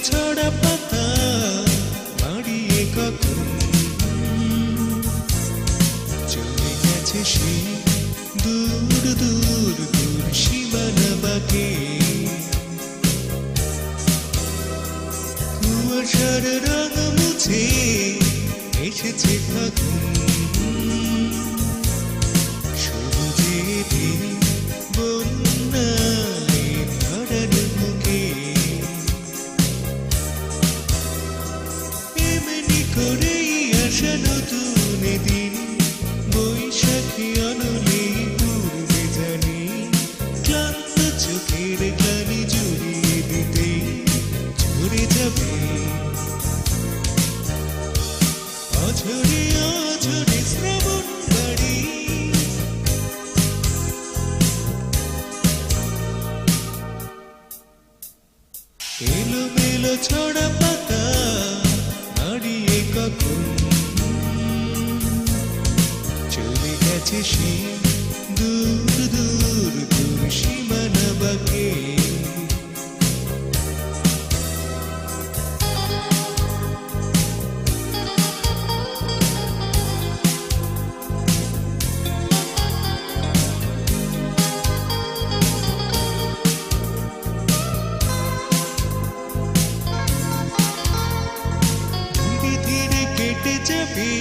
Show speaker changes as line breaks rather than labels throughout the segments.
ছড়া পাতা মারিয়ে কখন চলে গেছে সে দূর দূর দূর সীমানা বাঁকে। কুয়াশার রং মুছে এসেছে ফাগুন, সবুজে বন্যায় ভরার বুকে। এমনি করেই আসা নতুন দিন, বৈশাখী অনলে পূর্বে জানি ক্লান্ত চোখের গ্লানি জুড়িয়ে দিতে ঝরে যাবে অঝরে অঝরে শ্রাবণ গাড়ি। এলোমেলো ছড়া পাতা হারিয়ে কখন চলে গেছে সে দূর দূর দূর সীমানা বাঁকে। কেটে যাবে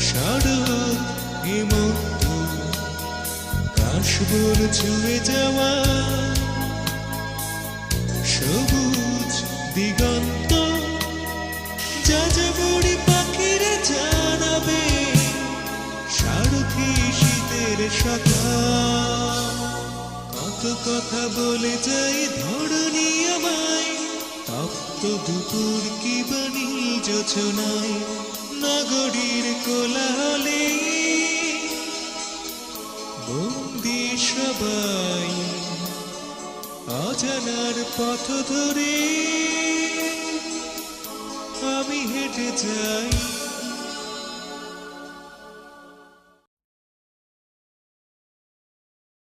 শরৎ হেমন্ত, কাশবন ছুঁয়ে যাওয়া সবুজ দিগন্ত। যাযাবরী পাখিরা জানাবে সারথি শীতের সকাল। কত কথা বলে যাই ধরণী আমায়, তপ্ত দুপুর কি বাণী যোছনায় নগরীর কোলাহলে বন্দি সবাই অজানার পথ ধরে আমি হেঁটে যাই।